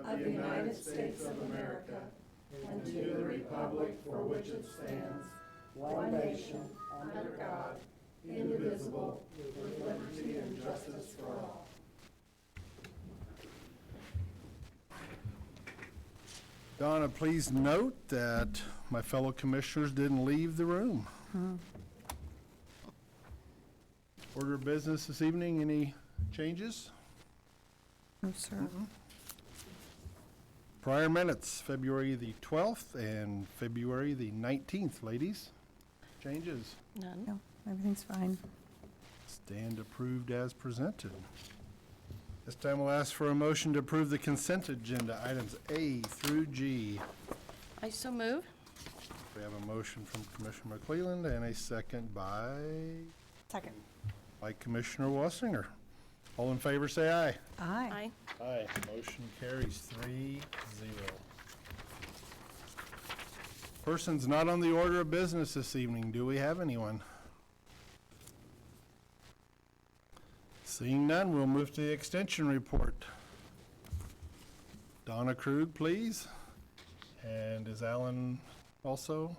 of the United States of America and to the republic for which it stands, one nation, under God, indivisible, with liberty and justice for all. Donna, please note that my fellow commissioners didn't leave the room. Order of business this evening, any changes? No, sir. Prior minutes, February the 12th and February the 19th, ladies. Changes? None. No, everything's fine. Stand approved as presented. This time we'll ask for a motion to approve the consent agenda, items A through G. I so move. We have a motion from Commissioner McClelland and a second by Commissioner Wassinger. All in favor, say aye. Aye. Aye. Aye. Motion carries 3-0. Persons not on the order of business this evening, do we have anyone? Seeing none, we'll move to the extension report. Donna Krug, please. And is Alan also?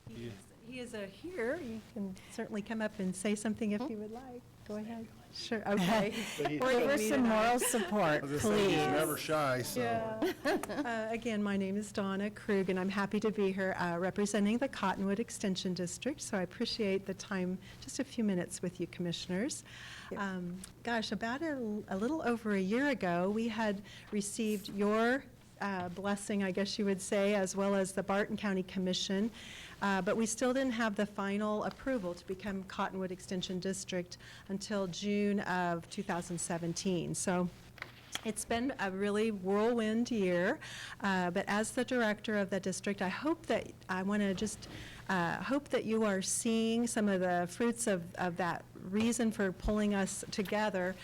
He is here. You can certainly come up and say something if you would like. Go ahead. Sure, okay. Or for some moral support, He's please. never shy, so. Yeah. Again, my name is Donna Krug, and I'm happy to be here representing the Cottonwood Extension District, so I appreciate the time, just a few minutes with you commissioners. Gosh, about a little over a year ago, we had received your blessing, I guess you would say, as well as the Barton County Commission, but we still didn't have the final approval to become Cottonwood Extension District until June of 2017. So it's been a really whirlwind year, but as the director of the district, I want to just hope that you are seeing some of the fruits of that reason for pulling us together.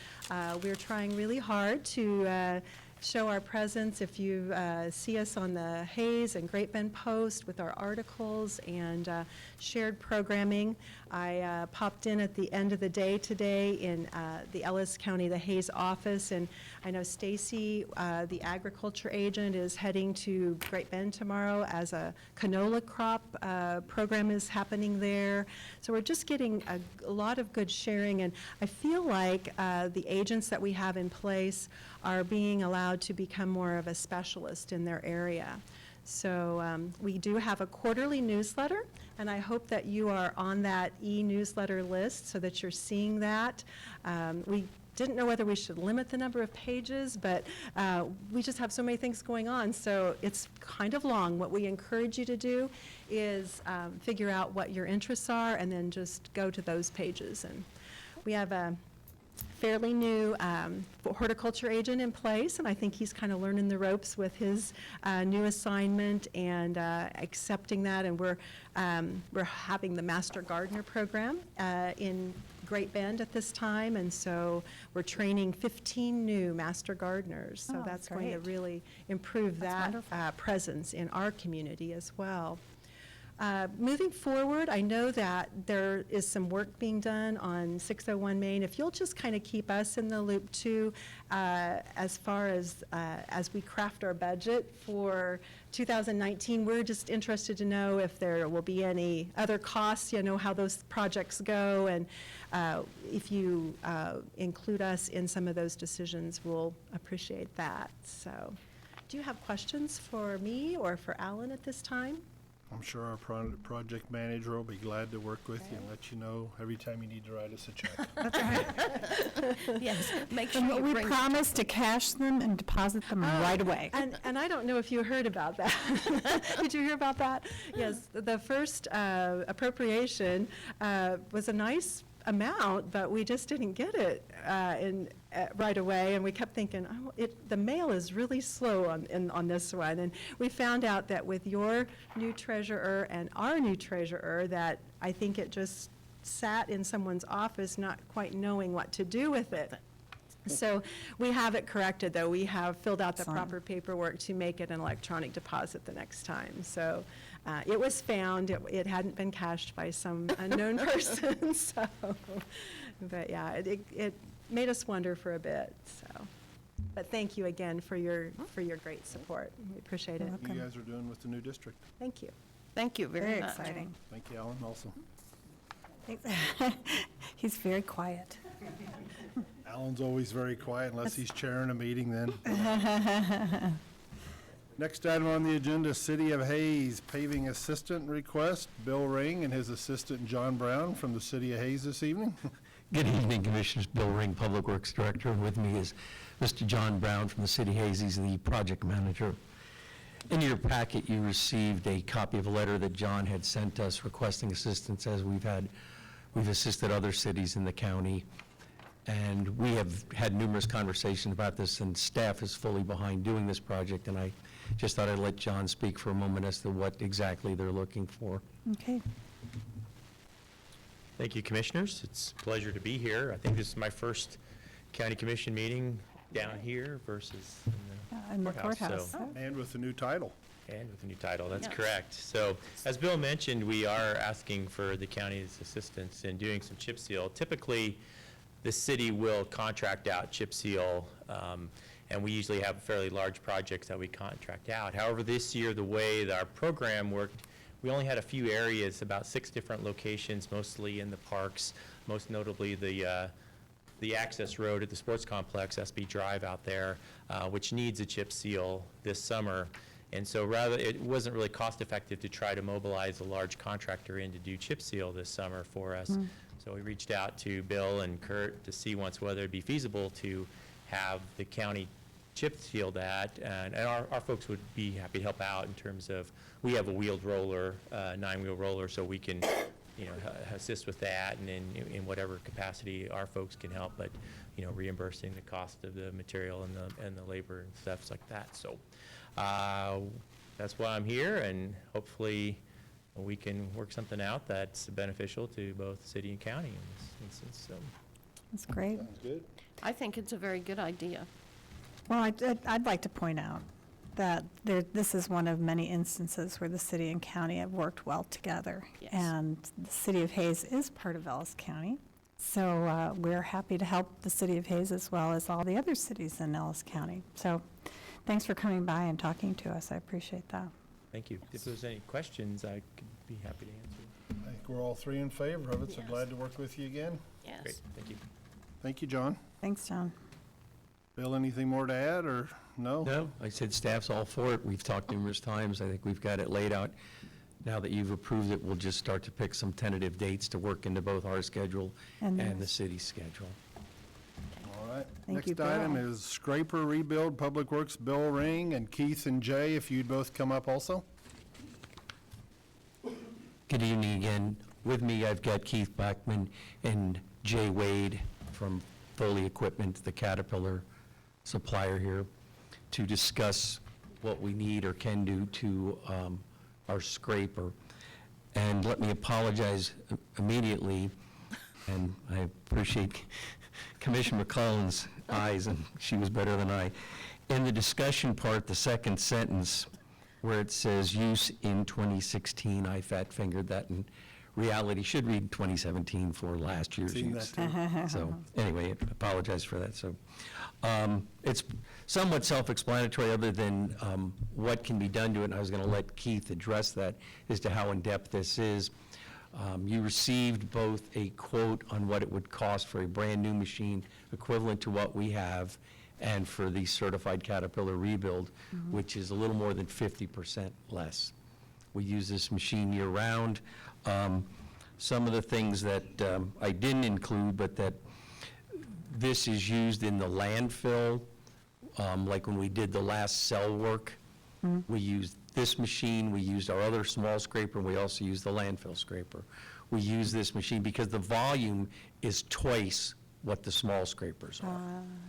We're trying really hard to show our presence. If you see us on the Hayes and Great Bend Post with our articles and shared programming. I popped in at the end of the day today in the Ellis County, the Hayes office, and I know Stacy, the agriculture agent, is heading to Great Bend tomorrow as a canola crop program is happening there. So we're just getting a lot of good sharing, and I feel like the agents that we have in place are being allowed to become more of a specialist in their area. So we do have a quarterly newsletter, and I hope that you are on that e-newsletter list so that you're seeing that. We didn't know whether we should limit the number of pages, but we just have so many things going on, so it's kind of long. What we encourage you to do is figure out what your interests are and then just go to those pages. And we have a fairly new horticulture agent in place, and I think he's kind of learning the ropes with his new assignment and accepting that. And we're having the Master Gardener program in Great Bend at this time, and so we're training 15 new Master Gardeners. So that's going to really improve that presence in our community as well. Moving forward, I know that there is some work being done on 601 Main. If you'll just kind of keep us in the loop too, as far as we craft our budget for 2019, we're just interested to know if there will be any other costs, how those projects go, and if you include us in some of those decisions, we'll appreciate that. So, do you have questions for me or for Alan at this time? I'm sure our project manager will be glad to work with you and let you know every time you need to write us a check. That's right. Yes, make sure you We bring. promise to cash them and deposit them right away. And I don't know if you heard about that. Did you hear about that? Yes, the first appropriation was a nice amount, but we just didn't get it right away, and we kept thinking, the mail is really slow on this one, and we found out that with your new treasurer and our new treasurer that I think it just sat in someone's office not quite knowing what to do with it. So we have it corrected, though. We have filled out the proper paperwork to make it an electronic deposit the next time. So it was found. It hadn't been cashed by some unknown person. So, but yeah, it made us wonder for a bit. So. But thank you again for your great support. We appreciate it. What you guys are doing with the new district. Thank you. Thank you very Very much. exciting. Thank you, Alan, also. He's very quiet. Alan's always very quiet unless he's chairing a meeting then. Next item on the agenda, City of Hayes paving assistant request. Bill Ring and his assistant John Brown from the City of Hayes this evening. Good evening, Commissioners. Bill Ring, Public Works Director, and with me is Mr. John Brown from the City of Hayes. He's the project manager. In your packet, you received a copy of a letter that John had sent us requesting assistance, as we've assisted other cities in the county. And we have had numerous conversations about this, and staff is fully behind doing this project, and I just thought I'd let John speak for a moment as to what exactly they're looking for. Okay. Thank you, Commissioners. It's a pleasure to be here. I think this is my first County Commission meeting down here versus In the courthouse, courthouse. And with the new title. and with a new title. That's Yes. correct. So, as Bill mentioned, we are asking for the county's assistance in doing some chip seal. Typically, the city will contract out chip seal, and we usually have fairly large projects that we contract out. However, this year, the way that our program worked, we only had a few areas, about 6 different locations, mostly in the parks, most notably the access road at the sports complex, SB Drive out there, which needs a chip seal this summer. And so it wasn't really cost effective to try to mobilize a large contractor in to do chip seal this summer for us. So we reached out to Bill and Kurt to see once whether it'd be feasible to have the county chip seal that, and our folks would be happy to help out in terms of, we have a wheeled roller, 9-wheel roller, so we can, assist with that, and in whatever capacity our folks can help, but, reimbursing the cost of the material and the labor and stuff like that. So that's why I'm here, and hopefully we can work something out that's beneficial to both city and county in this instance. So. That's great. Sounds good. I think it's a very good idea. Well, I'd like to point out that this is one of many instances where the city and county have worked well together. Yes. And the city of Hayes is part of Ellis County. So we're happy to help the city of Hayes as well as all the other cities in Ellis County. So thanks for coming by and talking to us. I appreciate that. Thank you. If there's any questions, I could be happy to answer. I think we're all three in favor of it, so Yes. glad to work with you again. Yes. Great, thank you. Thank you, John. Thanks, John. Bill, anything more to add, or no? No, I said staff's all for it. We've talked numerous times. I think we've got it laid out. Now that you've approved it, we'll just start to pick some tentative dates to work into both our schedule And and the theirs. city's schedule. All right. Thank you, Next item Bill. is Scraper Rebuild, Public Works, Bill Ring, and Keith and Jay, if you'd both come up also. Good evening again. With me, I've got Keith Bachman and Jay Wade from Foley Equipment, the Caterpillar supplier here, to discuss what we need or can do to our scraper. And let me apologize immediately, and I appreciate Commissioner McClellan's eyes, and she was better than I. In the discussion part, the second sentence, where it says use in 2016, I fat-fingered that, and reality should read 2017 for last year's Seen use. that too. So, anyway, I apologize for that. So, it's somewhat self-explanatory, other than what can be done to it, and I was going to let Keith address that as to how in-depth this is. You received both a quote on what it would cost for a brand-new machine equivalent to what we have, and for the certified Caterpillar rebuild, which is a little more than 50% less. We use this machine year-round. Some of the things that I didn't include, but that this is used in the landfill, like when we did the last cell work, we used this machine, we used our other small scraper, and we also used the landfill scraper. We use this machine because the volume is twice what the small scrapers are.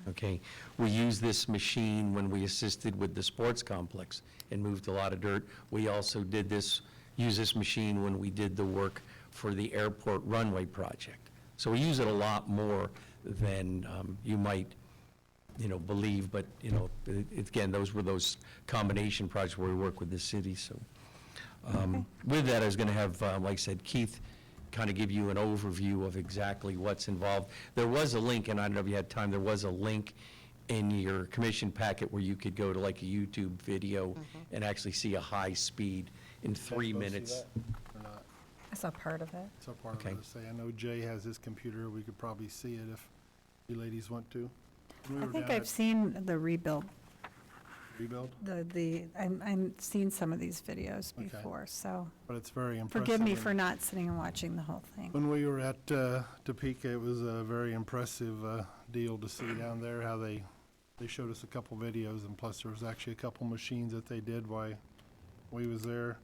Okay, we use this machine when we assisted with the sports complex and moved a lot of dirt. We also use this machine when we did the work for the airport runway project. So we use it a lot more than you might, believe, but, again, those were those combination projects where we work with the city, so. With that, I was gonna have, like I said, Keith kind of give you an overview of exactly what's involved. There was a link, and I don't know if you had time, there was a link in your commission packet where you could go to like a YouTube video and actually see a high speed in 3 Can I go see minutes. that or not? I saw part of it. So part of Okay. it to say, I know Jay has his computer, we could probably see it if you ladies want to. When we I were think down I've seen the rebuild, at Rebuild, I'm seen some of these videos Okay. before, so but it's very impressive. forgive me and- for not sitting and watching the whole thing. When we were at Topeka, it was a very impressive deal to see down there, how they showed us a couple videos, and plus there was actually a couple machines that they did while we was there.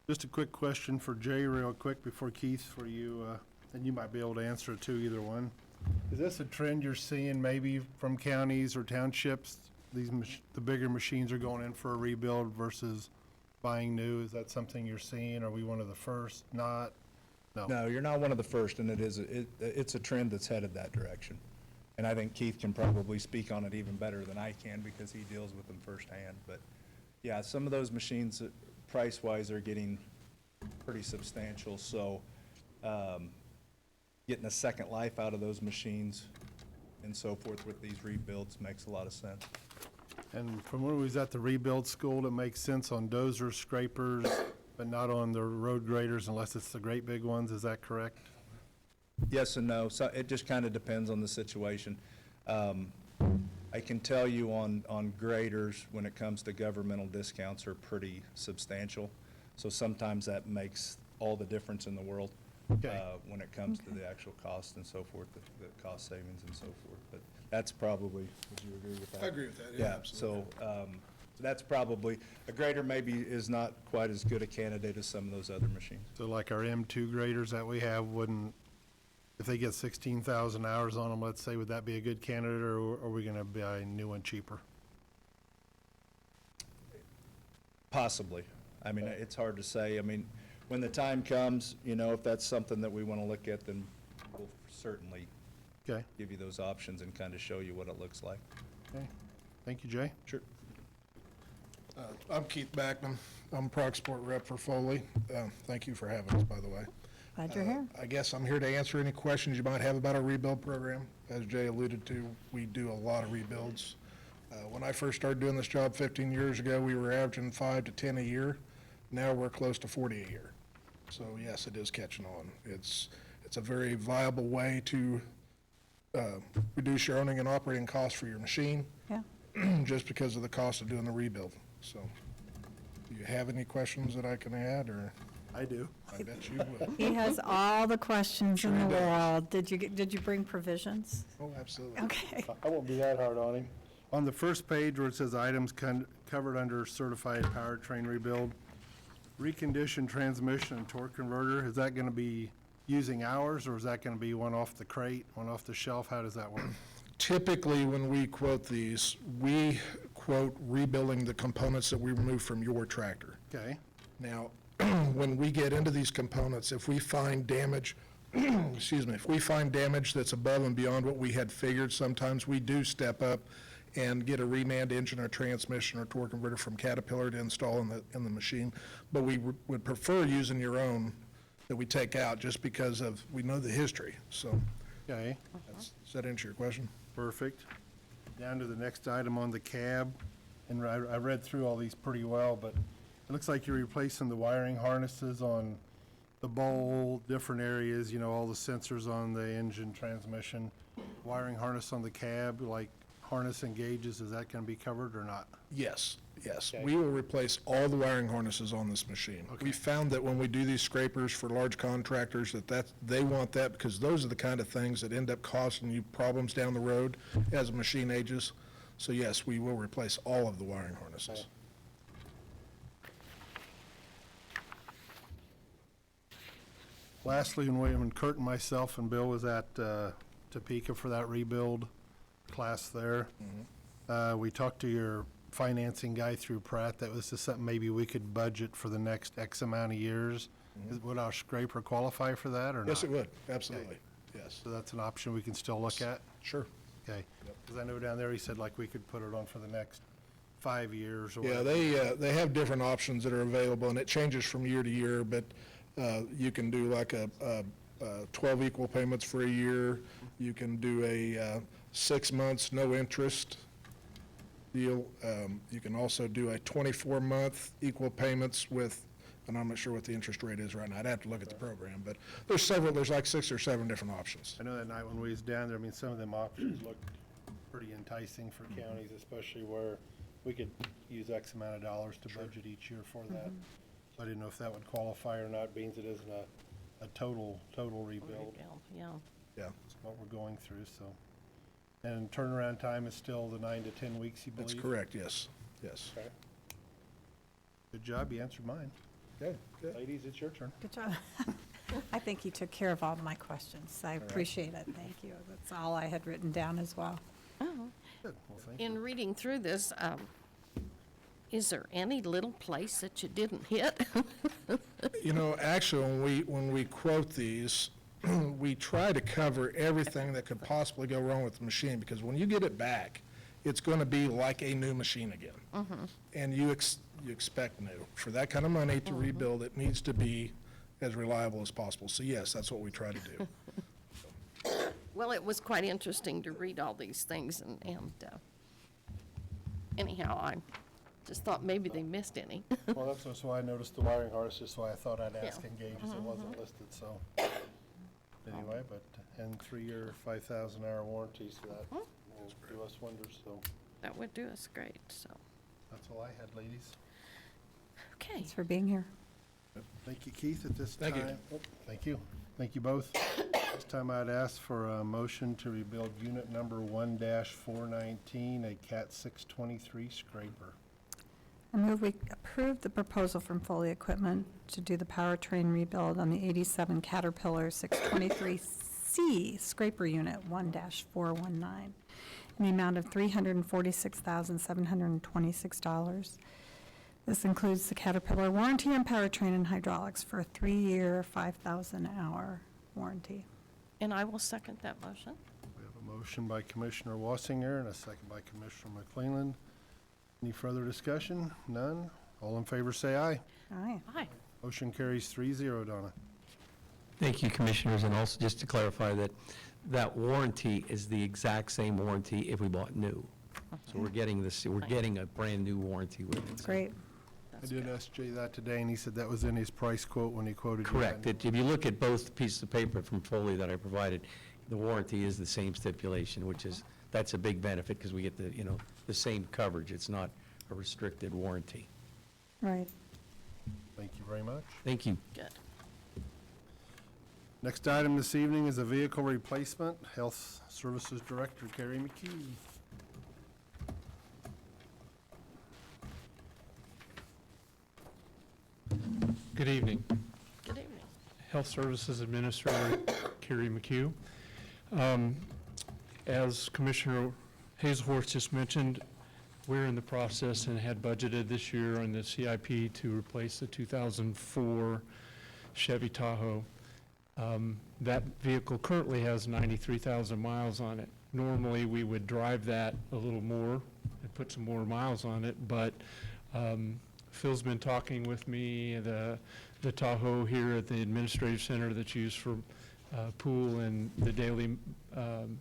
Just a quick question for Jay real quick before Keith, for you, and you might be able to answer it too, either one. Is this a trend you're seeing maybe from counties or townships? The bigger machines are going in for a rebuild versus buying new? Is that something you're seeing? Are we one of the first? Not? No, you're not one of the first, and it's a trend that's headed that direction. And I think Keith can probably speak on it even better than I can because he deals with them firsthand. But yeah, some of those machines, price-wise, are getting pretty substantial. So getting a second life out of those machines and so forth with these rebuilds makes a lot of sense. And from when we was at the rebuild school, it makes sense on dozers, scrapers, but not on the road graders unless it's the great big ones. Is that correct? Yes and no. So it just kind of depends on the situation. I can tell you on graders, when it comes to governmental discounts, are pretty substantial. So sometimes that makes all the difference in the world Okay. when it comes to the actual cost and so forth, the cost savings and so forth. But that's probably, would you agree with that? I agree with that, yeah, absolutely. So that's probably, a grader maybe is not quite as good a candidate as some of those other machines. So like our M2 graders that we have wouldn't, if they get 16,000 hours on them, let's say, would that be a good candidate, or are we gonna buy a new one cheaper? Possibly. I mean, it's hard to say. I mean, when the time comes, you know, if that's something that we want to look at, then we'll certainly Okay, give you those options and kind of show you what it looks like. okay. Thank you, Jay. Sure. I'm Keith Backman. I'm Prog Sport Rep for Foley. Thank you for having us, by the way. Glad you're here. I guess I'm here to answer any questions you might have about our rebuild program. As Jay alluded to, we do a lot of rebuilds. When I first started doing this job 15 years ago, we were averaging 5 to 10 a year. Now we're close to 40 a year. So yes, it is catching on. It's a very viable way to reduce your owning and operating costs for your machine, Yeah. just because of the cost of doing the rebuild. So, do you have any questions that I can add, or I do. I bet you will? He has all the questions in Sure the he does. world. Did you bring provisions? Oh, absolutely. Okay. I won't be that hard on him. On the first page where it says items covered under certified powertrain rebuild, reconditioned transmission and torque converter, is that gonna be using ours, or is that gonna be one off the crate, one off the shelf? How does that work? Typically, when we quote these, we quote rebuilding the components that we remove from your tractor. Okay, Now, when we get into these components, if we find damage, excuse me, if we find damage that's above and beyond what we had figured, sometimes we do step up and get a reman engine or transmission or torque converter from Caterpillar to install in the machine. But we would prefer using your own that we take out, just because of, we know the history. So, okay, does that answer your question? perfect. Down to the next item on the cab, and I read through all these pretty well, but it looks like you're replacing the wiring harnesses on the bowl, different areas, you know, all the sensors on the engine, transmission, wiring harness on the cab, like harness and gauges, is that gonna be covered or not? Yes, yes. Okay. We will replace all the wiring harnesses on this machine. Okay. We found that when we do these scrapers for large contractors, they want that, because those are the kind of things that end up costing you problems down the road as the machine ages. So yes, we will replace all of the wiring harnesses. Lastly, when Kurt and myself and Bill was at Topeka for that rebuild class there, we talked to your financing guy through Pratt. That was just something maybe we could budget for the next X amount of years. Would our scraper qualify for that or not? Yes, it would, absolutely, yes. So that's an option we can still look at? Sure. Okay. Because I know down there, he said like we could put it on for the next 5 years or Yeah, whatever. they have different options that are available, and it changes from year to year, but you can do like a 12 equal payments for a year. You can do a 6 months, no interest deal. You can also do a 24-month equal payments with, and I'm not sure what the interest rate is right now. I'd have to look at the program, but there's like 6 or 7 different options. I know that night when we was down there, I mean, some of them options looked pretty enticing for counties, especially where we could use X amount of dollars to budget each year for that. So I didn't know if that would qualify or not, being it isn't a total rebuild. Yeah. Yeah. That's what we're going through, so. And turnaround time is still the 9 to 10 weeks, you believe? That's correct, yes, yes. Okay. Good job, you answered mine. Okay, good. Ladies, it's your turn. Good job. I think you took care of all my questions. I appreciate it. Thank you. That's all I had written down as well. Oh, Good, well, thank you. in reading through this, is there any little place that you didn't hit? You know, actually, when we quote these, we try to cover everything that could possibly go wrong with the machine, because when you get it back, it's going to be like a new machine again. And you expect new. For that kind of money to rebuild, it needs to be as reliable as possible. So yes, that's what we try to do. Well, it was quite interesting to read all these things, and anyhow, I just thought maybe they missed any. Well, that's why I noticed the wiring harness, just why I thought I'd ask Yeah. in gauges, it wasn't listed, so. Anyway, but, and 3-year, 5,000-hour warranties, so that will do us wonders, so That would do us great, so, that's all I had, ladies. okay. Thanks for being here. Thank you, Keith, at this time. Thank you. Oh, thank you. Thank you both. This time I'd ask for a motion to rebuild unit number 1-419, a Cat 623 scraper. I move we approve the proposal from Foley Equipment to do the powertrain rebuild on the 87 Caterpillar 623C scraper unit 1-419 in the amount of $346,726. This includes the Caterpillar warranty on powertrain and hydraulics for a 3-year, 5,000-hour warranty. And I will second that motion. We have a motion by Commissioner Wassinger and a second by Commissioner McClellan. Any further discussion? None? All in favor say aye. Aye. Hi. Motion carries 3-0, Donna. Thank you, Commissioners, and also just to clarify that that warranty is the exact same warranty if we bought new. So we're getting this, we're getting a brand-new warranty with it. Great. I did ask Jay that today, and he said that was in his price quote when he quoted you. Correct. If you look at both pieces of paper from Foley that I provided, the warranty is the same stipulation, which is, that's a big benefit because we get the, the same coverage. It's not a restricted warranty. Right. Thank you very much. Thank you. Good. Next item this evening is a vehicle replacement. Health Services Director Carrie McKee. Good evening. Good evening. Health Services Administrator Carrie McHugh. As Commissioner Hazelworth just mentioned, we're in the process and had budgeted this year on the CIP to replace the 2004 Chevy Tahoe. That vehicle currently has 93,000 miles on it. Normally, we would drive that a little more and put some more miles on it, but Phil's been talking with me. The Tahoe here at the Administrative Center that's used for pool and the daily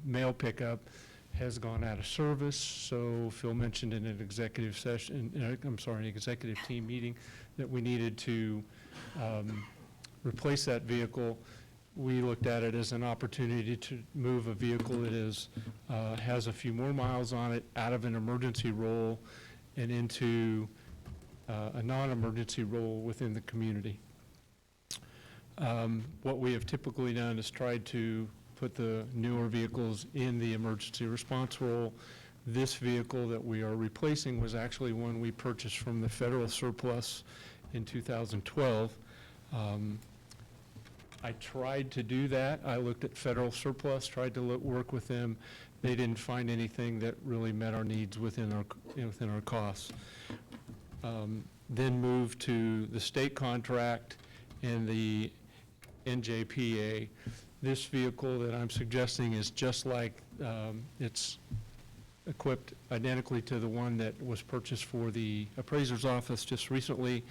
mail pickup has gone out of service. So Phil mentioned in an executive session, an executive team meeting, that we needed to replace that vehicle. We looked at it as an opportunity to move a vehicle that has a few more miles on it out of an emergency role and into a non-emergency role within the community. What we have typically done is tried to put the newer vehicles in the emergency response role. This vehicle that we are replacing was actually one we purchased from the federal surplus in 2012. I tried to do that. I looked at federal surplus, tried to work with them. They didn't find anything that really met our needs within our costs. Then moved to the state contract and the NJPA. This vehicle that I'm suggesting is just like, it's equipped identically to the one that was purchased for the appraiser's office just recently,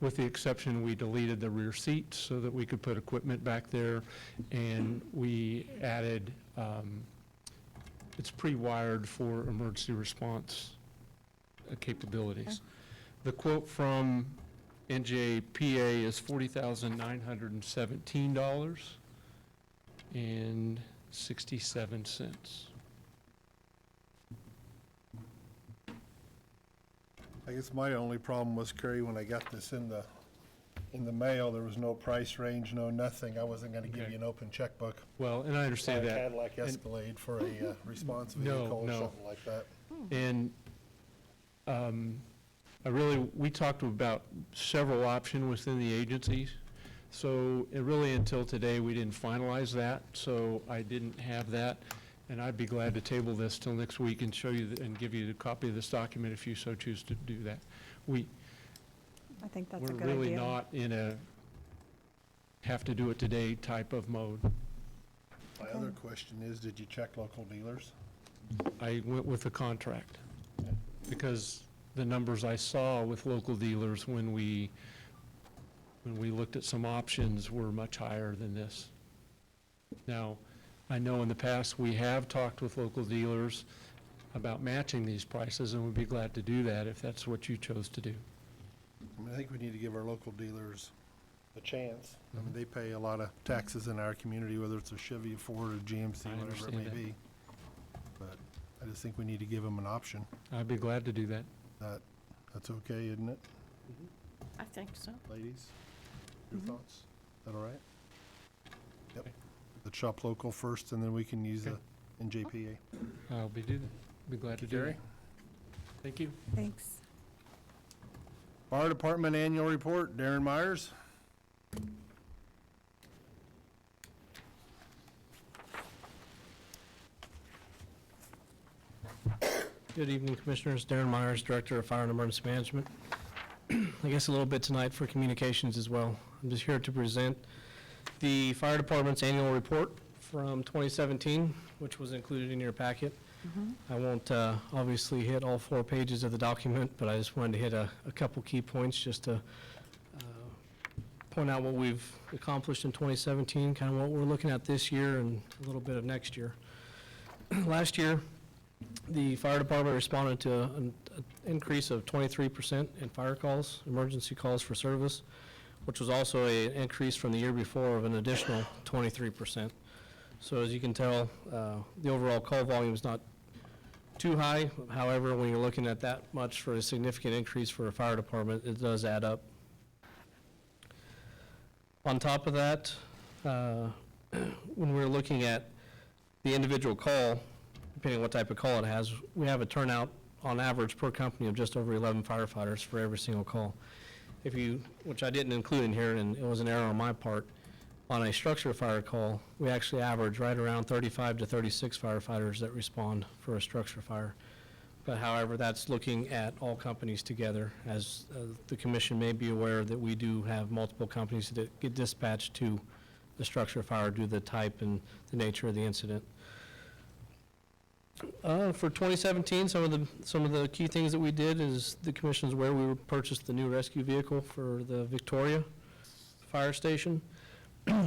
with the exception we deleted the rear seat so that we could put equipment back there, and we added it's pre-wired for emergency response capabilities. The quote from NJPA is $40,917.67. I guess my only problem was, Kerry, when I got this in the mail, there was no price range, no nothing. I wasn't gonna give Okay. you an open checkbook. Well, and I understand Like that. Cadillac Escalade for a response No, vehicle or no. something like that. And we talked about several options within the agencies. So it really, until today, we didn't finalize that, so I didn't have that. And I'd be glad to table this till next week and show you and give you the copy of this document if you so choose to do that. I think that's a We're good idea. really not in a have to do it today type of mode. My other question is, did you check local dealers? I went with the contract because the numbers I saw with local dealers when we looked at some options were much higher than this. Now, I know in the past we have talked with local dealers about matching these prices, and we'd be glad to do that if that's what you chose to do. I mean, I think we need to give our local dealers a chance. I mean, they pay a lot of taxes in our community, whether it's a Chevy, a Ford, a GMC, I whatever it understand may that. be. But I just think we need to give them an option. I'd be glad to do that. That's okay, isn't it, I think so. ladies? Your thoughts? Is that all right? Yep. Okay. Let's shop local first, and then we can use the Okay. NJPA. I'll be glad to do Jerry? that. Thank you. Thanks. Fire Department Annual Report, Darren Myers. Good evening, Commissioners. Darren Myers, Director of Fire and Emergency Management. I guess a little bit tonight for communications as well. I'm just here to present the Fire Department's annual report from 2017, which was included in your packet. I won't obviously hit all 4 pages of the document, but I just wanted to hit a couple key points just to point out what we've accomplished in 2017, kind of what we're looking at this year and a little bit of next year. Last year, the fire department responded to an increase of 23% in fire calls, emergency calls for service, which was also an increase from the year before of an additional 23%. So as you can tell, the overall call volume is not too high. However, when you're looking at that much for a significant increase for a fire department, it does add up. On top of that, when we're looking at the individual call, depending on what type of call it has, we have a turnout on average per company of just over 11 firefighters for every single call. Which I didn't include in here, and it was an error on my part, on a structure fire call, we actually average right around 35 to 36 firefighters that respond for a structure fire. But however, that's looking at all companies together, as the commission may be aware that we do have multiple companies that get dispatched to the structure fire due to the type and the nature of the incident. For 2017, some of the key things that we did is the commission's aware we purchased the new rescue vehicle for the Victoria Fire Station.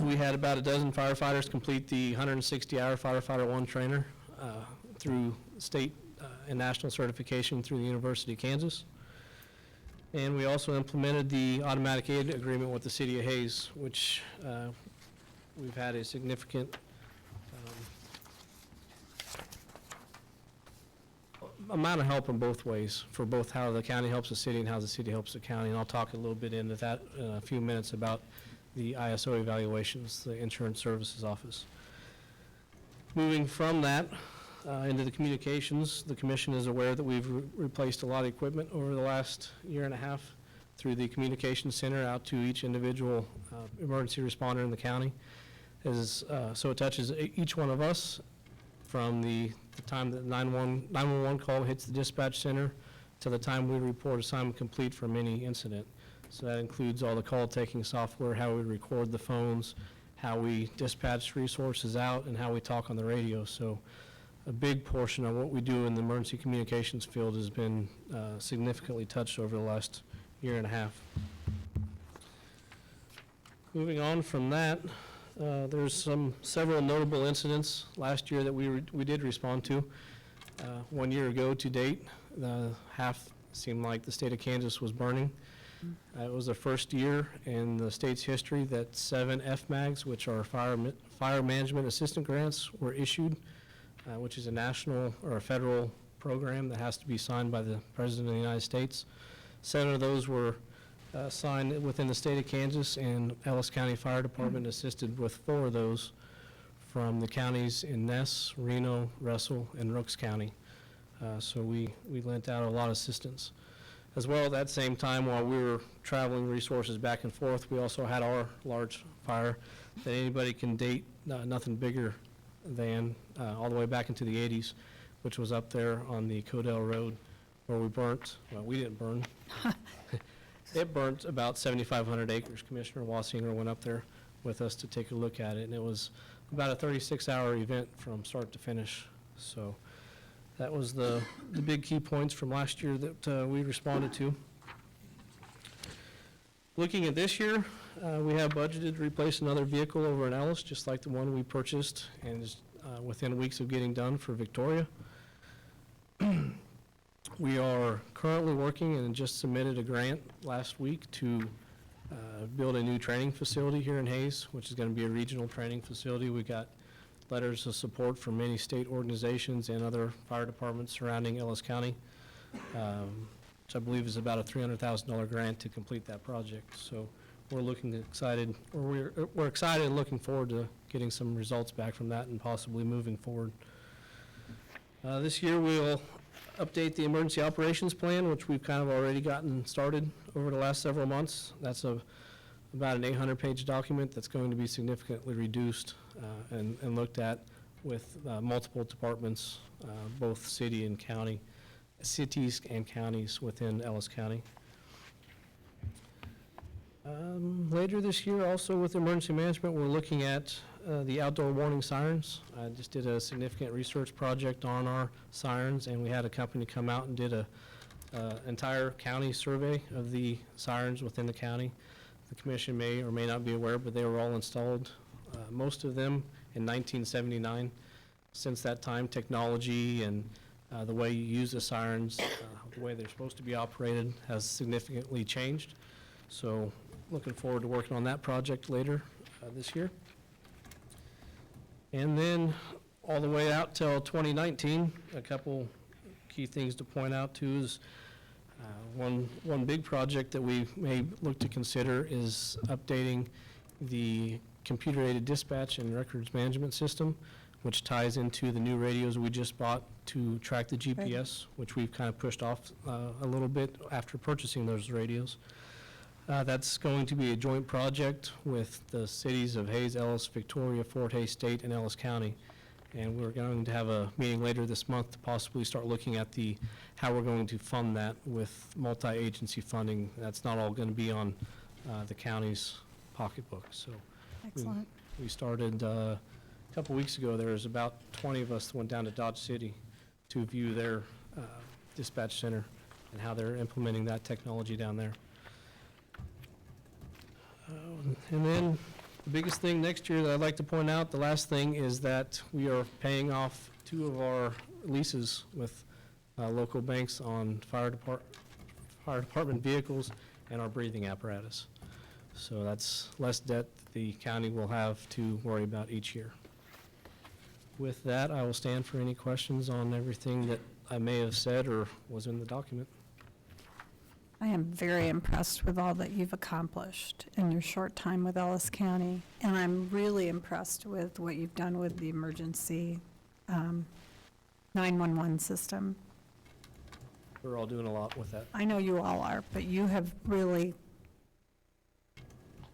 We had about a dozen firefighters complete the 160-hour Firefighter 1 trainer through state and national certification through the University of Kansas. And we also implemented the automatic aid agreement with the City of Hayes, which we've had a significant amount of help in both ways, for both how the county helps the city and how the city helps the county. And I'll talk a little bit into that in a few minutes about the ISO evaluations, the Insurance Services Office. Moving from that into the communications, the commission is aware that we've replaced a lot of equipment over the last year and a half through the communications center out to each individual emergency responder in the county. So it touches each one of us from the time that 911 call hits the dispatch center to the time we report assignment complete from any incident. So that includes all the call-taking software, how we record the phones, how we dispatch resources out, and how we talk on the radio. So a big portion of what we do in the emergency communications field has been significantly touched over the last year and a half. Moving on from that, There's several notable incidents last year that we did respond to. 1 year ago to date, half seemed like the state of Kansas was burning. It was the first year in the state's history that 7 FMAGs, which are Fire Management Assistant Grants, were issued, which is a national or a federal program that has to be signed by the President of the United States. 7 of those were signed within the state of Kansas, and Ellis County Fire Department assisted with 4 of those from the counties in Ness, Reno, Russell, and Rooks County. So we lent out a lot of assistance. As well, at that same time, while we were traveling resources back and forth, we also had our large fire that anybody can date, nothing bigger than all the way back into the 80s, which was up there on the Codell Road where we burnt, well, we didn't burn. It burnt about 7,500 acres. Commissioner Wassinger went up there with us to take a look at it, and it was about a 36-hour event from start to finish. So that was the big key points from last year that we responded to. Looking at this year, we have budgeted to replace another vehicle over in Ellis, just like the one we purchased and is within weeks of getting done for Victoria. We are currently working and just submitted a grant last week to build a new training facility here in Hayes, which is going to be a regional training facility. We got letters of support from many state organizations and other fire departments surrounding Ellis County, which I believe is about a $300,000 grant to complete that project. So we're excited and looking forward to getting some results back from that and possibly moving forward. This year we'll update the emergency operations plan, which we've kind of already gotten started over the last several months. That's about an 800-page document that's going to be significantly reduced and looked at with multiple departments, both city and county, cities and counties within Ellis County. Later this year, also with emergency management, we're looking at the outdoor warning sirens. I just did a significant research project on our sirens, and we had a company come out and did a entire county survey of the sirens within the county. The commission may or may not be aware, but they were all installed, most of them in 1979. Since that time, technology and the way you use the sirens, the way they're supposed to be operated has significantly changed. So looking forward to working on that project later this year. And then all the way out till 2019, a couple key things to point out too is one big project that we may look to consider is updating the computer-aided dispatch and records management system, which ties into the new radios we just bought to track the GPS, which we've kind of pushed off a little bit after purchasing those radios. That's going to be a joint project with the cities of Hayes, Ellis, Victoria, Fort Hays State, and Ellis County. And we're going to have a meeting later this month to possibly start looking at how we're going to fund that with multi-agency funding. That's not all going to be on the county's pocketbook. So Excellent. we started a couple weeks ago. There was about 20 of us that went down to Dodge City to view their dispatch center and how they're implementing that technology down there. And then the biggest thing next year that I'd like to point out, the last thing, is that we are paying off 2 of our leases with local banks on fire department vehicles and our breathing apparatus. So that's less debt the county will have to worry about each year. With that, I will stand for any questions on everything that I may have said or was in the document. I am very impressed with all that you've accomplished in your short time with Ellis County, and I'm really impressed with what you've done with the emergency 911 system. We're all doing a lot with that. I know you all are, but you have really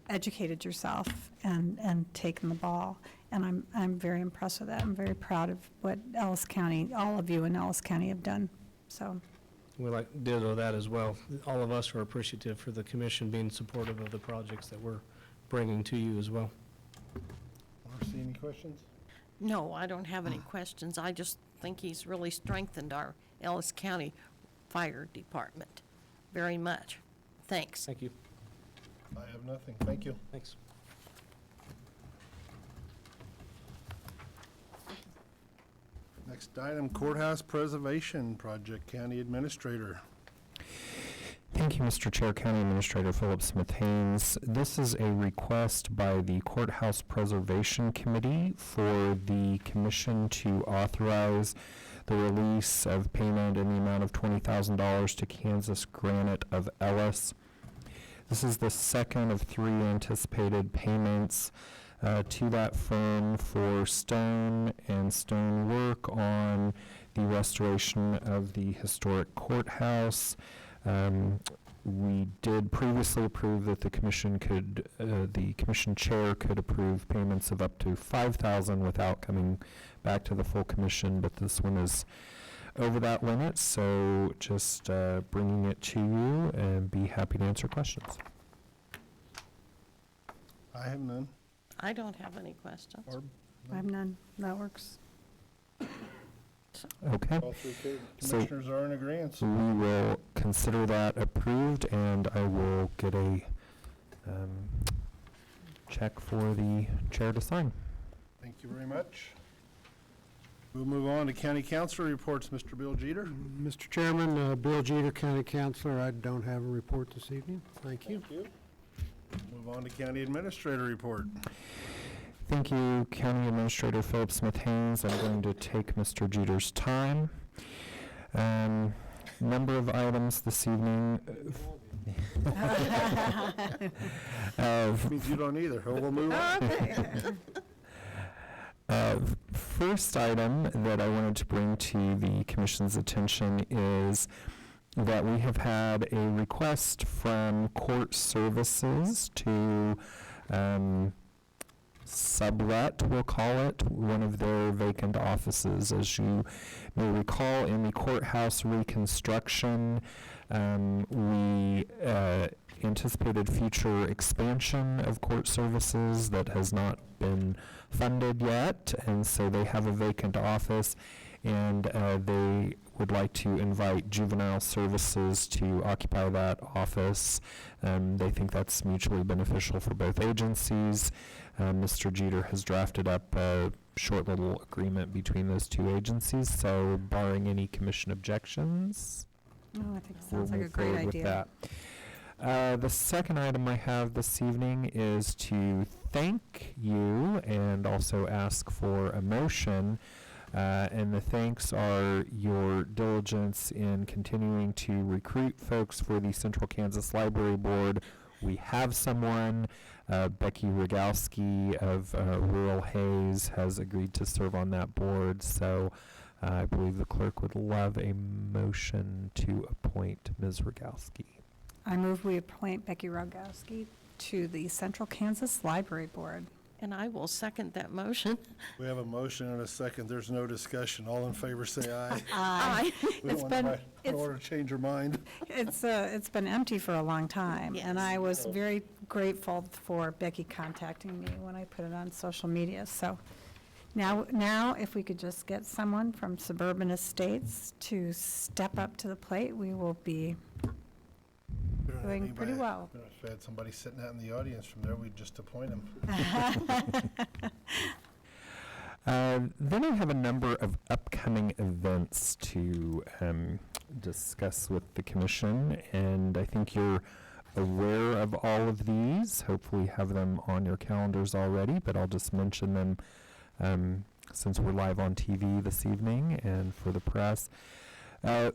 educated yourself and taken the ball, and I'm very impressed with that. I'm very proud of what Ellis County, all of you in Ellis County have done, so. We ditto that as well. All of us are appreciative for the commission being supportive of the projects that we're bringing to you as well. Marcy, any questions? No, I don't have any questions. I just think he's really strengthened our Ellis County Fire Department very much. Thanks. Thank you. I have nothing. Thank you. Thanks. Next item, Courthouse Preservation Project, County Administrator. Thank you, Mr. Chair. County Administrator Philip Smith Haynes. This is a request by the Courthouse Preservation Committee for the commission to authorize the release of payment in the amount of $20,000 to Kansas Granite of Ellis. This is the second of 3 anticipated payments to that firm for stone and stone work on the restoration of the historic courthouse. We did previously approve that the commission chair could approve payments of up to $5,000 without coming back to the full commission, but this one is over that limit, so just bringing it to you and be happy to answer questions. I have none. I don't have any questions. Barb? I have none. That works. Okay. All 3 commissioners are in agreement. We will consider that approved, and I will get a check for the chair to sign. Thank you very much. We'll move on to County Council reports. Mr. Bill Jeter. Mr. Chairman, Bill Jeter, County Councilor. I don't have a report this evening. Thank you. Move on to County Administrator report. Thank you, County Administrator Philip Smith Haynes. I'm going to take Mr. Jeter's time. Number of items this evening. Means you don't either. We'll move on. First item that I wanted to bring to the Commission's attention is that we have had a request from Court Services to sublet, we'll call it, one of their vacant offices. As you may recall, in the courthouse reconstruction, we anticipated future expansion of Court Services that has not been funded yet, and so they have a vacant office, and they would like to invite Juvenile Services to occupy that office. They think that's mutually beneficial for both agencies. Mr. Jeter has drafted up a short little agreement between those 2 agencies, so barring any commission objections, Oh, I think it we'll sounds like a move great forward with idea. that. The second item I have this evening is to thank you and also ask for a motion. And the thanks are your diligence in continuing to recruit folks for the Central Kansas Library Board. We have someone, Becky Rogowski of Rural Hayes has agreed to serve on that board, so I believe the clerk would love a motion to appoint Ms. Rogowski. I move we appoint Becky Rogowski to the Central Kansas Library Board. And I will second that motion. We have a motion and a second. There's no discussion. All in favor say aye. Aye. We don't want to change your mind. It's been empty for a long time, Yes. and I was very grateful for Becky contacting me when I put it on social media. So now if we could just get someone from Suburban Estates to step up to the plate, we will be We don't have doing pretty anybody- well. If we had somebody sitting out in the audience from there, we'd just appoint them. Then I have a number of upcoming events to discuss with the commission, and I think you're aware of all of these. Hopefully have them on your calendars already, but I'll just mention them since we're live on TV this evening and for the press.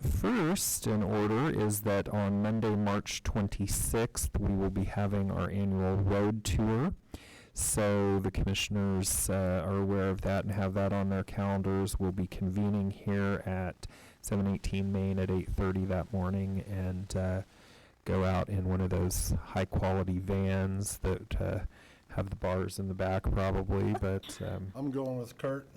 First in order is that on Monday, March 26th, we will be having our annual road tour. So the commissioners are aware of that and have that on their calendars. We'll be convening here at 718 Main at 8:30 that morning and go out in one of those high-quality vans that have the bars in the back probably, but I'm going with Kurt.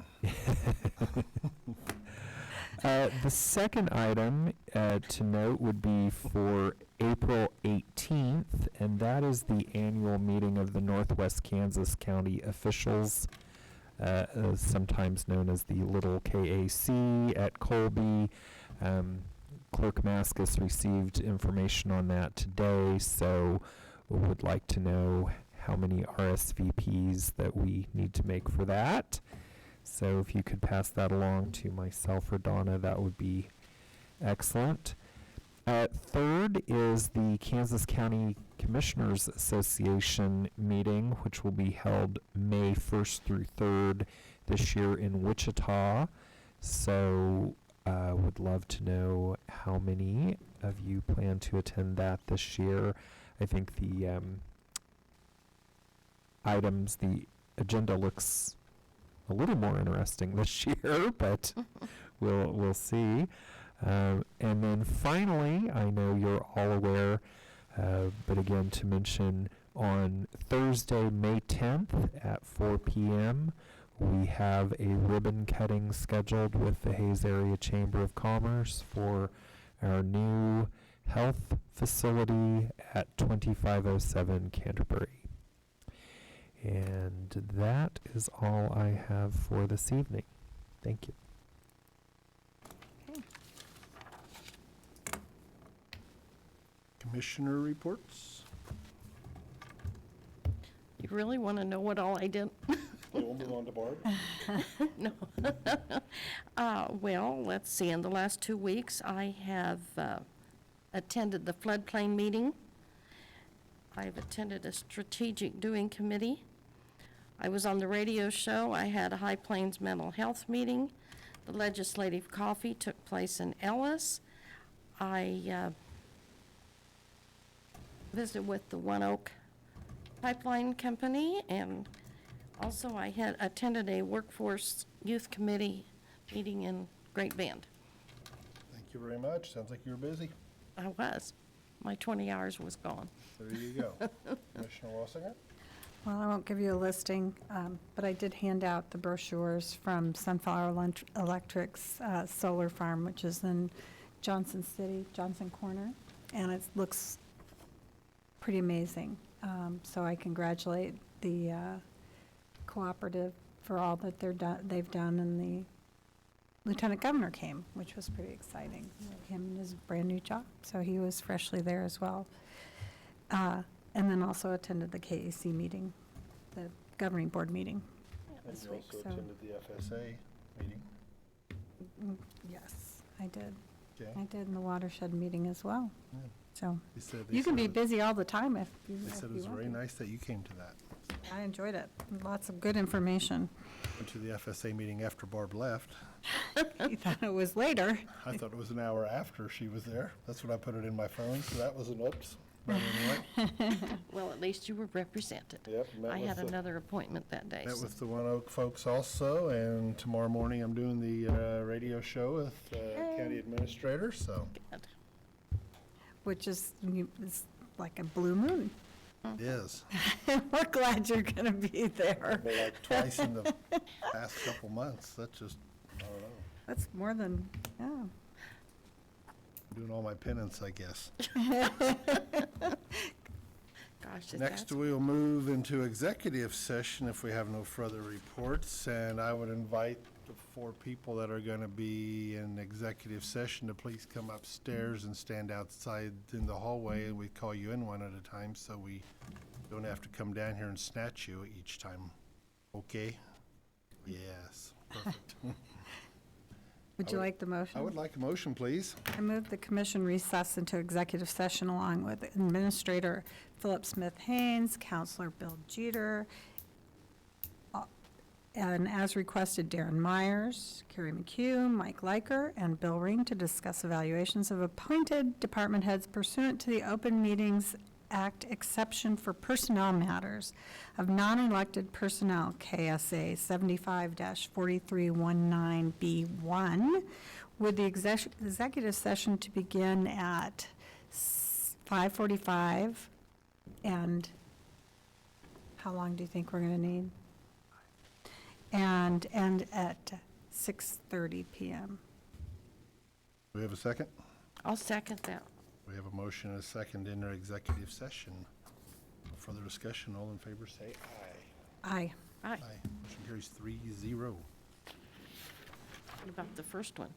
the second item to note would be for April 18th, and that is the annual meeting of the Northwest Kansas County Officials, sometimes known as the Little KAC at Colby. Clerk Maskus received information on that today, so we would like to know how many RSVPs that we need to make for that. So if you could pass that along to myself or Donna, that would be excellent. Third is the Kansas County Commissioners Association meeting, which will be held May 1st through 3rd this year in Wichita. So would love to know how many of you plan to attend that this year. I think the the agenda looks a little more interesting this year, but we'll see. And then finally, I know you're all aware, but again to mention, on Thursday, May 10th at 4 p.m., we have a ribbon cutting scheduled with the Hayes Area Chamber of Commerce for our new health facility at 2507 Canterbury. And that is all I have for this evening. Thank you. Commissioner reports? You really want to know what all I did? We'll move on to Barb. No. Well, let's see, in the last 2 weeks, I have attended the floodplain meeting. I've attended a strategic doing committee. I was on the radio show. I had a High Plains mental health meeting. The legislative coffee took place in Ellis. I visited with the One Oak Pipeline Company, and also I had attended a workforce youth committee meeting in Great Bend. Thank you very much. Sounds like you were busy. I was. My 20 hours was gone. There you go. Commissioner Wassinger? Well, I won't give you a listing, but I did hand out the brochures from Sunflower Electric's solar farm, which is in Johnson City, Johnson Corner, and it looks pretty amazing. So I congratulate the cooperative for all that they've done, and the Lieutenant Governor came, which was pretty exciting. Him and his brand new job, so he was freshly there as well. And then also attended the KAC meeting, the governing board meeting this And you week. also So attended the FSA meeting. yes, I did. Okay. I did in the watershed meeting as well. Yeah. So They you can be said busy all the time if you They if said it you was want very to. nice that you came to that. I enjoyed it. Lots of good information. Went to the FSA meeting after Barb left. You thought it was later. I thought it was an hour after she was there. That's when I put it in my phone, so that was an oops. But anyway, Well, at least you were represented. yep. I had another appointment that day. Met so- with the One Oak folks also, and tomorrow morning I'm doing the radio show with county administrator, so Good. Which is it's like a blue moon. it is. We're glad you're going to be there. But like twice in the past couple months. That's just, I don't know. That's more than, yeah. I'm doing all my penance, I guess. Gosh, Next, we'll move into executive session if we have no further reports. And I would invite the 4 people that are going to be in executive session to please come upstairs and stand outside in the hallway, and we call you in one at a time so we don't have to come down here and snatch you each time. Okay? Yes. Perfect. Would you like the motion? I would like a motion, please. I move the commission recess into executive session along with Administrator Philip Smith Haynes, Counselor Bill Jeter, and as requested, Darren Myers, Carrie McHugh, Mike Leiker, and Bill Ring to discuss evaluations of appointed department heads pursuant to the Open Meetings Act exception for personnel matters of non-elected personnel, KSA 75-4319B1, with the executive session to begin at 5:45, and how long do you think we're going to need? And end at 6:30 p.m. Do we have a second? I'll second that. We have a motion and a second to enter executive session. Further discussion, all in favor say aye. Aye. Aye. Aye. Motion carries 3-0. What about the first one?